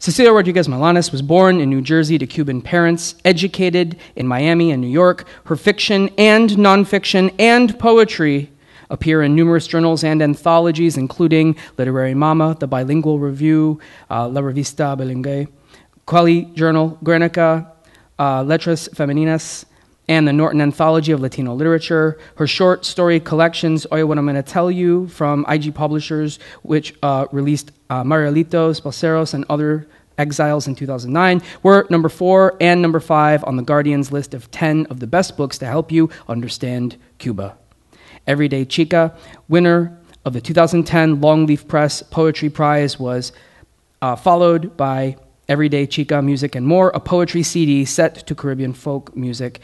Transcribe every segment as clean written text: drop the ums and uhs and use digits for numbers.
Cecilia Rodríguez Milanés was born in New Jersey to Cuban parents, educated in Miami and New York. Her fiction and nonfiction and poetry appear in numerous journals and anthologies, including Literary Mama, the Bilingual Review, La Revista Bilingue, Quali Journal, Guernica, Letras Femeninas, and the Norton Anthology of Latino Literature. Her short story collections, Oye What I'm Gonna Tell You, from IG Publishers, which released Marielitos, Balseros, and Other Exiles in 2009, were number 4 and number 5 on The Guardian's list of 10 of the best books to help you understand Cuba. Everyday Chica, winner of the 2010 Longleaf Press Poetry Prize, was followed by Everyday Chica, Music and More, a poetry CD set to Caribbean folk music,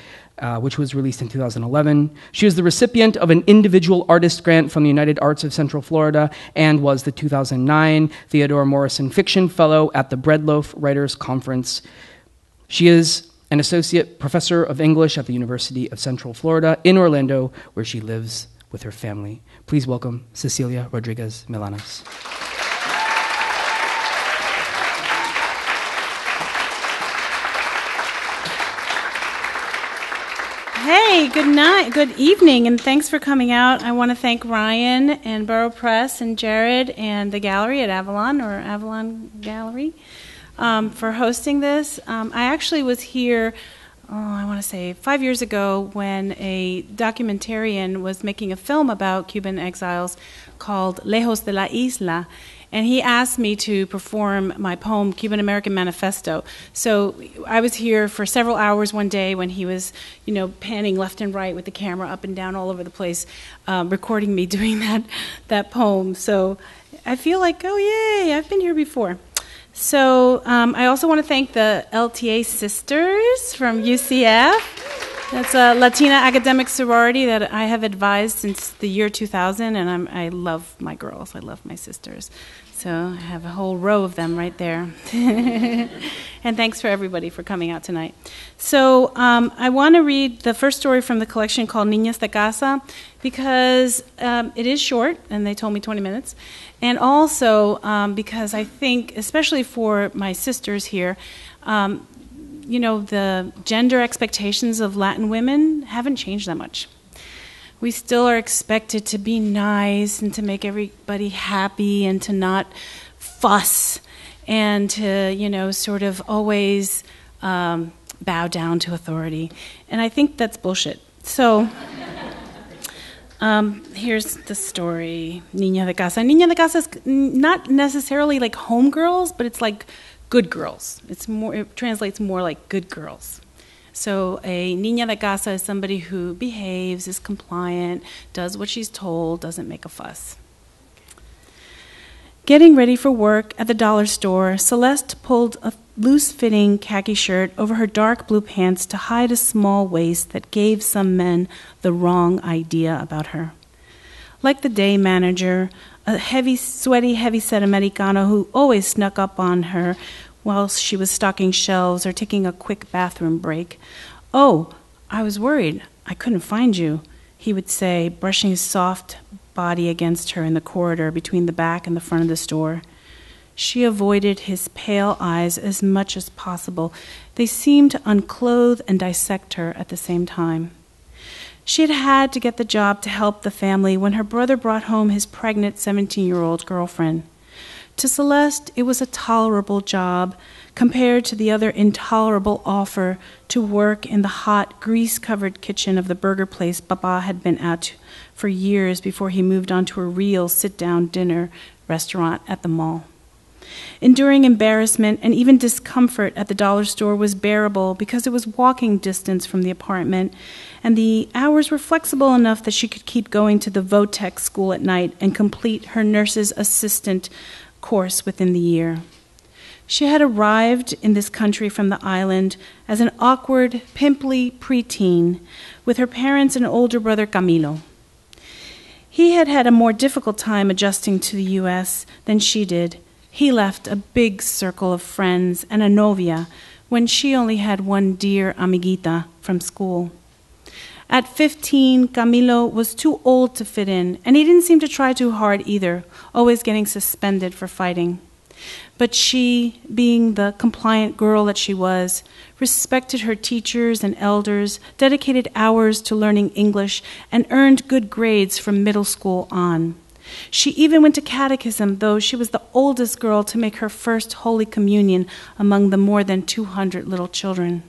which was released in 2011. She was the recipient of an individual artist grant from the United Arts of Central Florida and was the 2009 Theodore Morrison Fiction Fellow at the Breadloaf Writers Conference. She is an associate professor of English at the University of Central Florida in Orlando, where she lives with her family. Please welcome Cecilia Rodríguez Milanés. Hey, good night, good evening, and thanks for coming out. I want to thank Ryan and Borough Press and Jared and the gallery at Avalon, or Avalon Gallery, for hosting this. I actually was here, I want to say 5 years ago, when a documentarian was making a film about Cuban exiles called Lejos de la Isla, and he asked me to perform my poem, Cuban American Manifesto. So I was here for several hours one day when he was, panning left and right with the camera up and down all over the place, recording me doing that poem. So I feel like, oh, yay, I've been here before. So I also want to thank the LTA Sisters from UCF. That's a Latina academic sorority that I have advised since the year 2000, and I love my girls. I love my sisters. So I have a whole row of them right there. And thanks for everybody for coming out tonight. So I want to read the first story from the collection called Niñas de Casa, because it is short, and they told me 20 minutes, and also because I think, especially for my sisters here, the gender expectations of Latin women haven't changed that much. We still are expected to be nice and to make everybody happy and to not fuss and to, sort of always bow down to authority. And I think that's bullshit. So here's the story, Niña de Casa. Niña de Casa is not necessarily like homegirls, but it's like good girls. It translates more like good girls. So a niña de casa is somebody who behaves, is compliant, does what she's told, doesn't make a fuss. Getting ready for work at the dollar store, Celeste pulled a loose-fitting khaki shirt over her dark blue pants to hide a small waist that gave some men the wrong idea about her. Like the day manager, a sweaty, heavy-set Americano who always snuck up on her while she was stocking shelves or taking a quick bathroom break. "Oh, I was worried. I couldn't find you," he would say, brushing his soft body against her in the corridor between the back and the front of the store. She avoided his pale eyes as much as possible. They seemed to unclothe and dissect her at the same time. She had had to get the job to help the family when her brother brought home his pregnant 17-year-old girlfriend. To Celeste, it was a tolerable job compared to the other intolerable offer to work in the hot, grease-covered kitchen of the burger place Papa had been at for years before he moved on to a real sit-down dinner restaurant at the mall. Enduring embarrassment and even discomfort at the dollar store was bearable because it was walking distance from the apartment, and the hours were flexible enough that she could keep going to the Votech school at night and complete her nurse's assistant course within the year. She had arrived in this country from the island as an awkward, pimply preteen with her parents and older brother Camilo. He had had a more difficult time adjusting to the U.S. than she did. He left a big circle of friends and a novia when she only had one dear amiguita from school. At 15, Camilo was too old to fit in, and he didn't seem to try too hard either, always getting suspended for fighting. But she, being the compliant girl that she was, respected her teachers and elders, dedicated hours to learning English, and earned good grades from middle school on. She even went to catechism, though she was the oldest girl to make her first Holy Communion among the more than 200 little children.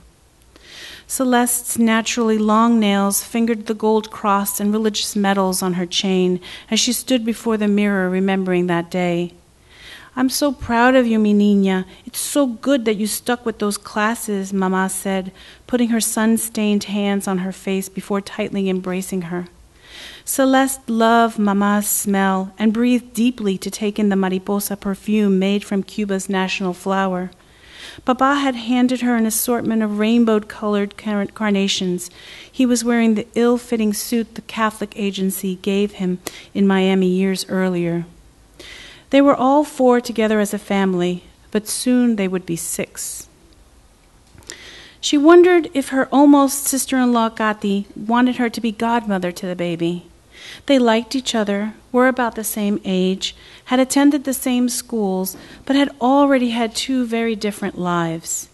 Celeste's naturally long nails fingered the gold cross and religious medals on her chain as she stood before the mirror remembering that day. "I'm so proud of you, mi niña. It's so good that you stuck with those classes," Mama said, putting her sun-stained hands on her face before tightly embracing her. Celeste loved Mama's smell and breathed deeply to take in the mariposa perfume made from Cuba's national flower. Papa had handed her an assortment of rainbow-colored carnations. He was wearing the ill-fitting suit the Catholic agency gave him in Miami years earlier. They were all four together as a family, but soon they would be 6. She wondered if her almost sister-in-law Katy wanted her to be godmother to the baby. They liked each other, were about the same age, had attended the same schools, but had already had 2 very different lives.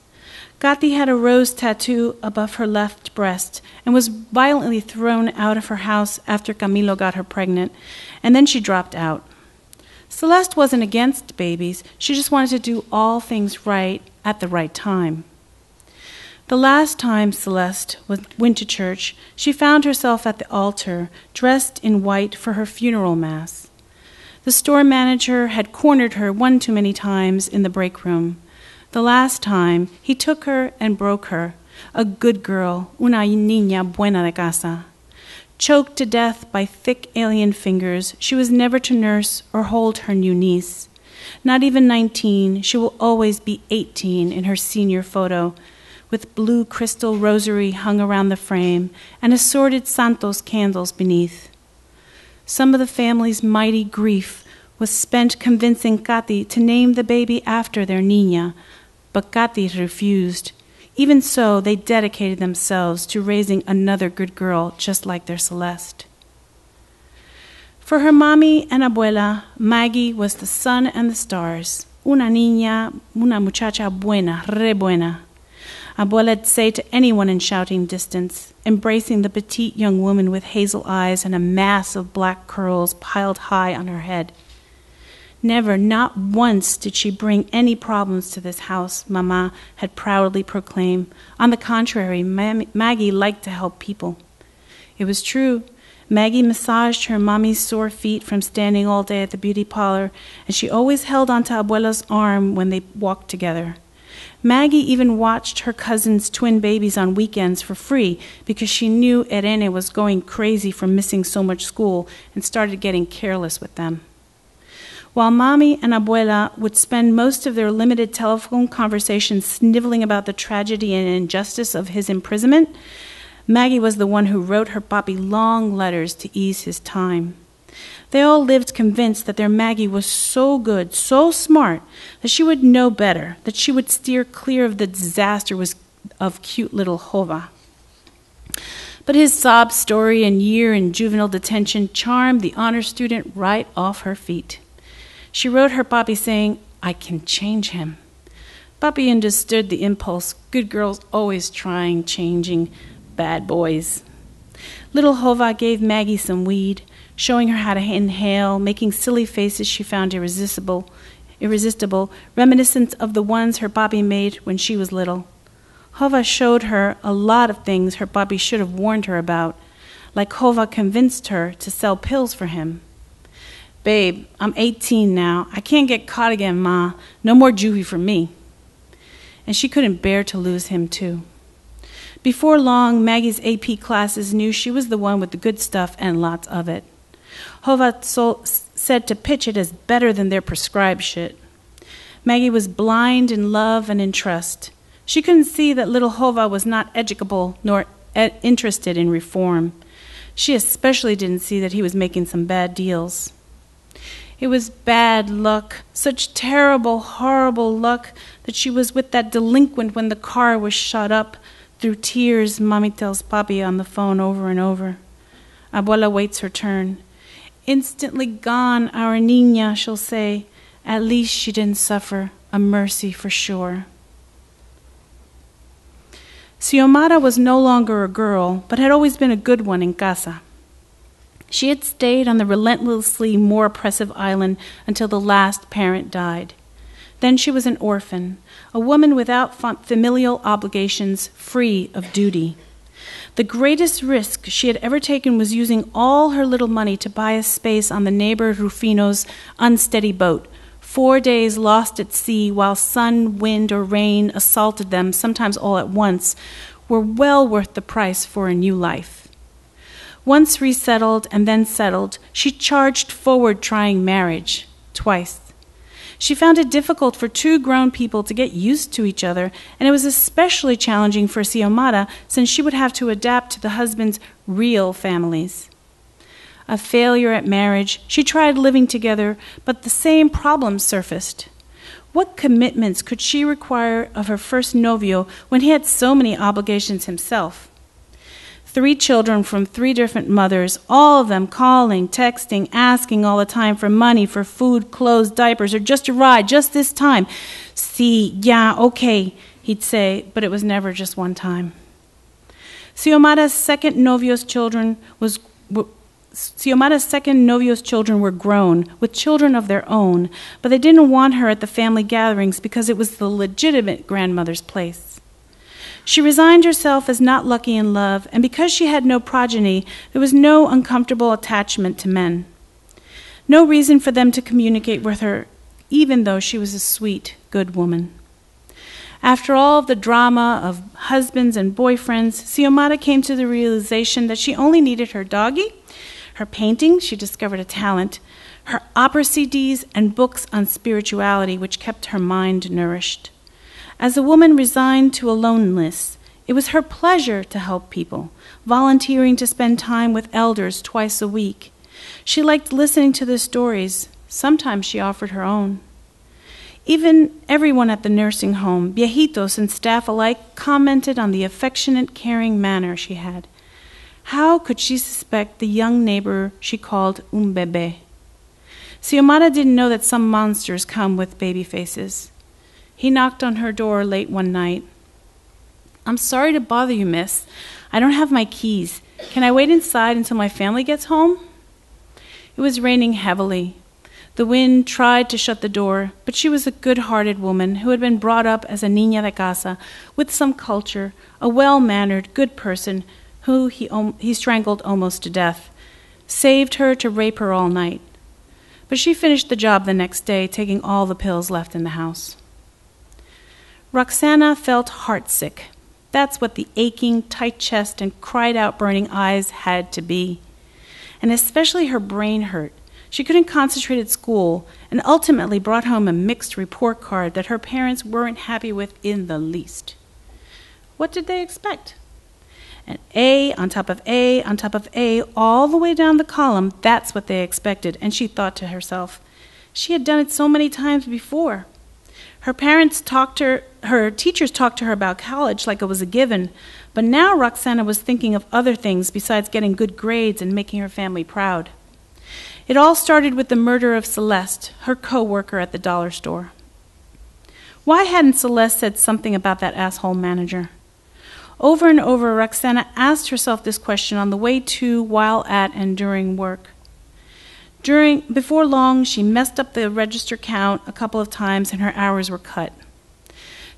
Katy had a rose tattoo above her left breast and was violently thrown out of her house after Camilo got her pregnant, and then she dropped out. Celeste wasn't against babies. She just wanted to do all things right at the right time. The last time Celeste went to church, she found herself at the altar, dressed in white for her funeral mass. The store manager had cornered her one too many times in the break room. The last time, he took her and broke her, a good girl, una niña buena de casa. Choked to death by thick alien fingers, she was never to nurse or hold her new niece. Not even 19, she will always be 18 in her senior photo, with blue crystal rosary hung around the frame and assorted Santos candles beneath. Some of the family's mighty grief was spent convincing Katy to name the baby after their niña, but Katy refused. Even so, they dedicated themselves to raising another good girl just like their Celeste. For her mommy and abuela, Maggie was the sun and the stars. Una niña, una muchacha buena, re buena. Abuela'd say to anyone in shouting distance, embracing the petite young woman with hazel eyes and a mass of black curls piled high on her head. Never, not once, did she bring any problems to this house, Mama had proudly proclaimed. On the contrary, Maggie liked to help people. It was true. Maggie massaged her mommy's sore feet from standing all day at the beauty parlor, and she always held onto Abuela's arm when they walked together. Maggie even watched her cousin's twin babies on weekends for free because she knew Irene was going crazy from missing so much school and started getting careless with them. While Mommy and Abuela would spend most of their limited telephone conversations sniveling about the tragedy and injustice of his imprisonment, Maggie was the one who wrote her papi long letters to ease his time. They all lived convinced that their Maggie was so good, so smart, that she would know better, that she would steer clear of the disaster of cute little Jova. But his sob story and year in juvenile detention charmed the honor student right off her feet. She wrote her papi saying, "I can change him." Papi understood the impulse. Good girls always trying, changing bad boys. Little Jova gave Maggie some weed, showing her how to inhale, making silly faces she found irresistible, reminiscent of the ones her papi made when she was little. Jova showed her a lot of things her papi should have warned her about, like Jova convinced her to sell pills for him. "Babe, I'm 18 now. I can't get caught again, Ma. No more juvie for me." And she couldn't bear to lose him, too. Before long, Maggie's AP classes knew she was the one with the good stuff and lots of it. Jova said to pitch it as better than their prescribed shit. Maggie was blind in love and in trust. She couldn't see that little Jova was not educable nor interested in reform. She especially didn't see that he was making some bad deals. It was bad luck, such terrible, horrible luck, that she was with that delinquent when the car was shut up. Through tears, Mommy tells Papi on the phone over and over. Abuela waits her turn. "Instantly gone, our niña," she'll say, At least she didn't suffer a mercy for sure. Xiomara was no longer a girl, but had always been a good one in casa. She had stayed on the relentlessly more oppressive island until the last parent died. Then she was an orphan, a woman without familial obligations, free of duty. The greatest risk she had ever taken was using all her little money to buy a space on the neighbor Rufino's unsteady boat, 4 days lost at sea while sun, wind, or rain assaulted them, sometimes all at once, were well worth the price for a new life. Once resettled and then settled, she charged forward trying marriage, twice. She found it difficult for two grown people to get used to each other, and it was especially challenging for Xiomara since she would have to adapt to the husband's real families. A failure at marriage, she tried living together, but the same problems surfaced. What commitments could she require of her first novio when he had so many obligations himself? 3 children from 3 different mothers, all of them calling, texting, asking all the time for money, for food, clothes, diapers, or just a ride, just this time. Sí, yeah, okay, he'd say, but it was never just one time. Xiomara's second novio's children were grown, with children of their own, but they didn't want her at the family gatherings because it was the legitimate grandmother's place. She resigned herself as not lucky in love, and because she had no progeny, there was no uncomfortable attachment to men. No reason for them to communicate with her, even though she was a sweet, good woman. After all of the drama of husbands and boyfriends, Xiomara came to the realization that she only needed her doggy, her painting, she discovered a talent, her opera CDs, and books on spirituality, which kept her mind nourished. As a woman resigned to aloneness, it was her pleasure to help people, volunteering to spend time with elders twice a week. She liked listening to their stories. Sometimes she offered her own. Even everyone at the nursing home, viejitos and staff alike, commented on the affectionate, caring manner she had. How could she suspect the young neighbor she called un bebé? Xiomara didn't know that some monsters come with baby faces. He knocked on her door late one night. "I'm sorry to bother you, miss. I don't have my keys. Can I wait inside until my family gets home?" It was raining heavily. The wind tried to shut the door, but she was a good-hearted woman who had been brought up as a niña de casa, with some culture, a well-mannered, good person who he strangled almost to death, saved her to rape her all night. But she finished the job the next day, taking all the pills left in the house. Roxana felt heartsick. That's what the aching, tight chest and cried-out burning eyes had to be. And especially her brain hurt. She couldn't concentrate at school and ultimately brought home a mixed report card that her parents weren't happy with in the least. What did they expect? An A on top of A on top of A all the way down the column, that's what they expected, and she thought to herself, she had done it so many times before. Her teachers talked to her about college like it was a given, but now Roxana was thinking of other things besides getting good grades and making her family proud. It all started with the murder of Celeste, her co-worker at the dollar store. Why hadn't Celeste said something about that asshole manager? Over and over, Roxana asked herself this question on the way to, while at, and during work. Before long, she messed up the register count a couple of times and her hours were cut.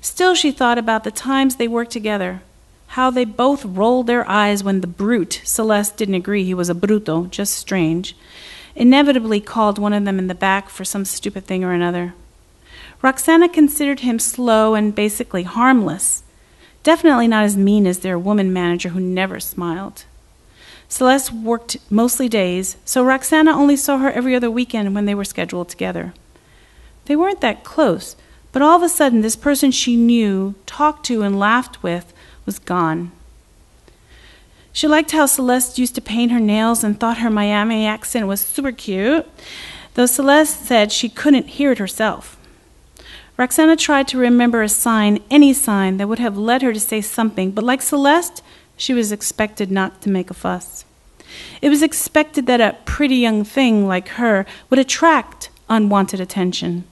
Still, she thought about the times they worked together, how they both rolled their eyes when the brute, Celeste didn't agree he was a bruto, just strange, inevitably called one of them in the back for some stupid thing or another. Roxana considered him slow and basically harmless, definitely not as mean as their woman manager who never smiled. Celeste worked mostly days, so Roxana only saw her every other weekend when they were scheduled together. They weren't that close, but all of a sudden this person she knew, talked to, and laughed with was gone. She liked how Celeste used to paint her nails and thought her Miami accent was super cute, though Celeste said she couldn't hear it herself. Roxana tried to remember a sign, any sign, that would have led her to say something, but like Celeste, she was expected not to make a fuss. It was expected that a pretty young thing like her would attract unwanted attention.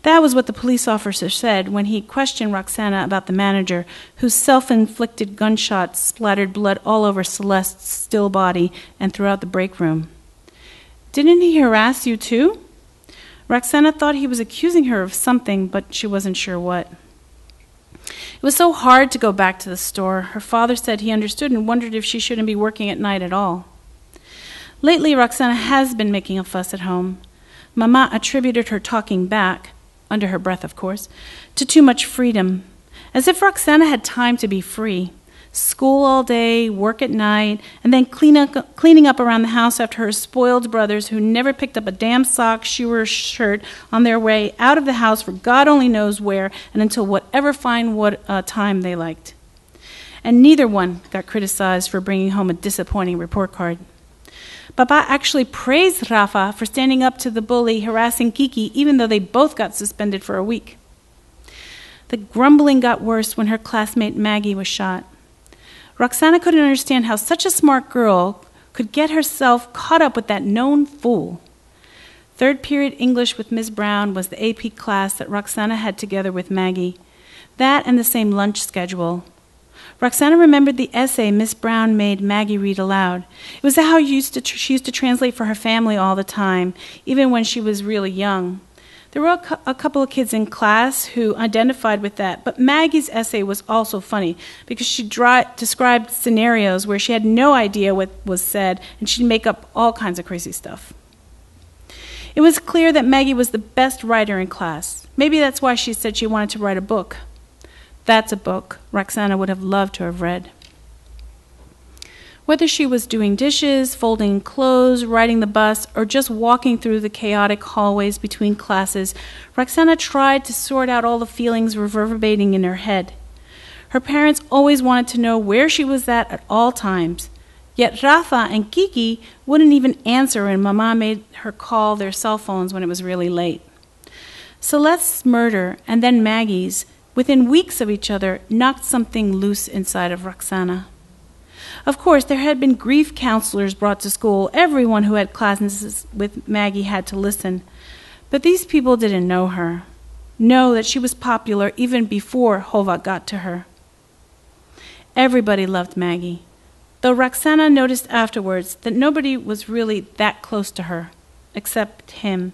That was what the police officer said when he questioned Roxana about the manager, whose self-inflicted gunshots splattered blood all over Celeste's still body and throughout the break room. "Didn't he harass you too?" Roxana thought he was accusing her of something, but she wasn't sure what. It was so hard to go back to the store. Her father said he understood and wondered if she shouldn't be working at night at all. Lately, Roxana has been making a fuss at home. Mama attributed her talking back, under her breath, of course, to too much freedom, as if Roxana had time to be free. School all day, work at night, and then cleaning up around the house after her spoiled brothers who never picked up a damn sock, shoe, or shirt on their way out of the house for God only knows where and until whatever fine time they liked. And neither one got criticized for bringing home a disappointing report card. Papa actually praised Rafa for standing up to the bully harassing Kiki, even though they both got suspended for a week. The grumbling got worse when her classmate Maggie was shot. Roxana couldn't understand how such a smart girl could get herself caught up with that known fool. Third period English with Miss Brown was the AP class that Roxana had together with Maggie. That and the same lunch schedule. Roxana remembered the essay Miss Brown made Maggie read aloud. It was how she used to translate for her family all the time, even when she was really young. There were a couple of kids in class who identified with that, but Maggie's essay was also funny because she described scenarios where she had no idea what was said, and she'd make up all kinds of crazy stuff. It was clear that Maggie was the best writer in class. Maybe that's why she said she wanted to write a book. That's a book Roxana would have loved to have read. Whether she was doing dishes, folding clothes, riding the bus, or just walking through the chaotic hallways between classes, Roxana tried to sort out all the feelings reverberating in her head. Her parents always wanted to know where she was at all times. Yet Rafa and Kiki wouldn't even answer when Mama made her call their cell phones when it was really late. Celeste's murder, and then Maggie's, within weeks of each other, knocked something loose inside of Roxana. Of course, there had been grief counselors brought to school. Everyone who had classes with Maggie had to listen. But these people didn't know her, know that she was popular even before Hova got to her. Everybody loved Maggie, though Roxana noticed afterwards that nobody was really that close to her, except him.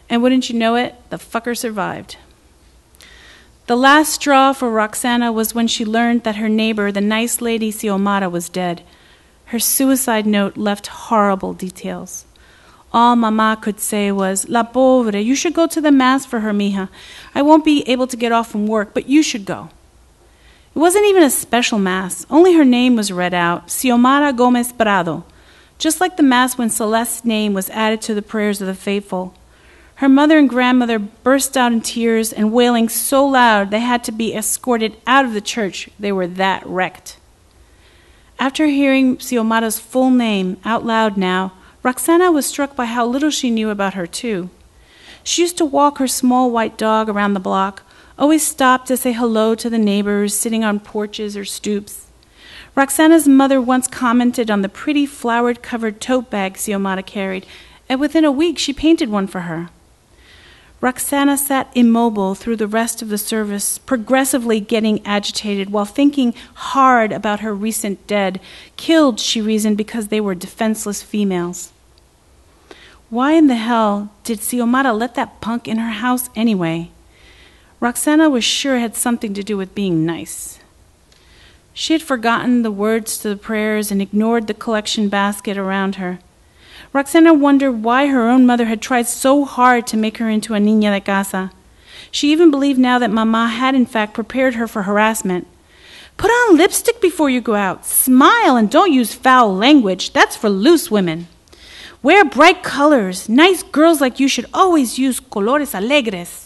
And wouldn't you know it, the fucker survived. The last straw for Roxana was when she learned that her neighbor, the nice lady Xiomara, was dead. Her suicide note left horrible details. All Mama could say was, "La pobre, you should go to the mass for her, mija. I won't be able to get off from work, but you should go." It wasn't even a special mass. Only her name was read out, Xiomara Gomez Prado, just like the mass when Celeste's name was added to the prayers of the faithful. Her mother and grandmother burst out in tears and wailing so loud they had to be escorted out of the church. They were that wrecked. After hearing Xiomara's full name out loud now, Roxana was struck by how little she knew about her, too. She used to walk her small white dog around the block, always stopped to say hello to the neighbors sitting on porches or stoops. Roxana's mother once commented on the pretty flowered-covered tote bag Xiomara carried, and within a week she painted one for her. Roxana sat immobile through the rest of the service, progressively getting agitated while thinking hard about her recent dead, killed, she reasoned, because they were defenseless females. Why in the hell did Xiomara let that punk in her house anyway? Roxana was sure it had something to do with being nice. She had forgotten the words to the prayers and ignored the collection basket around her. Roxana wondered why her own mother had tried so hard to make her into a niña de casa. She even believed now that Mama had in fact prepared her for harassment. "Put on lipstick before you go out. Smile and don't use foul language. That's for loose women. Wear bright colors. Nice girls like you should always use colores alegres."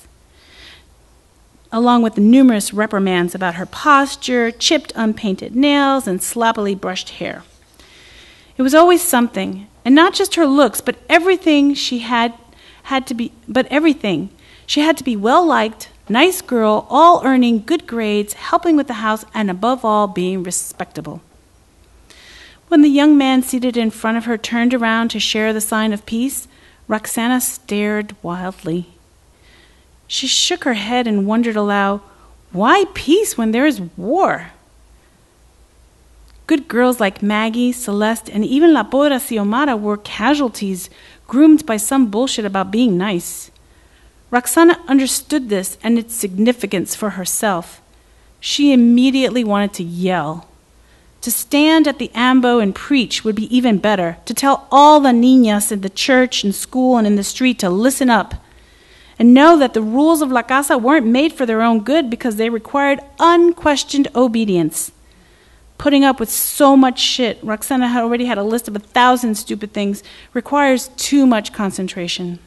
Along with the numerous reprimands about her posture, chipped unpainted nails, and sloppily brushed hair. It was always something. And not just her looks, but everything she had to be well-liked, nice girl, all earning good grades, helping with the house, and above all, being respectable. When the young man seated in front of her turned around to share the sign of peace, Roxana stared wildly. She shook her head and wondered aloud, why peace when there is war? Good girls like Maggie, Celeste, and even La Pobre Xiomara were casualties, groomed by some bullshit about being nice. Roxana understood this and its significance for herself. She immediately wanted to yell. To stand at the ambo and preach would be even better, to tell all the niñas in the church and school and in the street to listen up and know that the rules of La Casa weren't made for their own good because they required unquestioned obedience. Putting up with so much shit, Roxana had already had a list of 1,000 stupid things, requires too much concentration.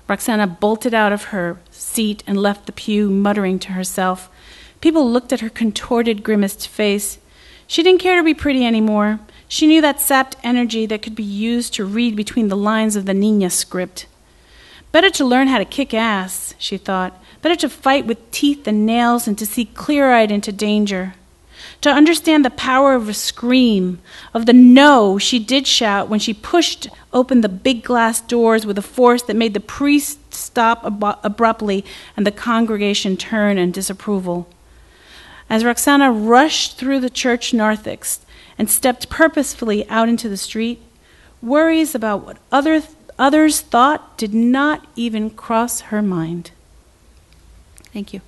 Roxana bolted out of her seat and left the pew, muttering to herself. People looked at her contorted, grimaced face. She didn't care to be pretty anymore. She knew that sapped energy that could be used to read between the lines of the Niña script. Better to learn how to kick ass, she thought. Better to fight with teeth and nails and to see clear-eyed into danger. To understand the power of a scream, of the no she did shout when she pushed open the big glass doors with a force that made the priest stop abruptly and the congregation turn in disapproval. As Roxana rushed through the church narthex and stepped purposefully out into the street, worries about what others thought did not even cross her mind. Thank you.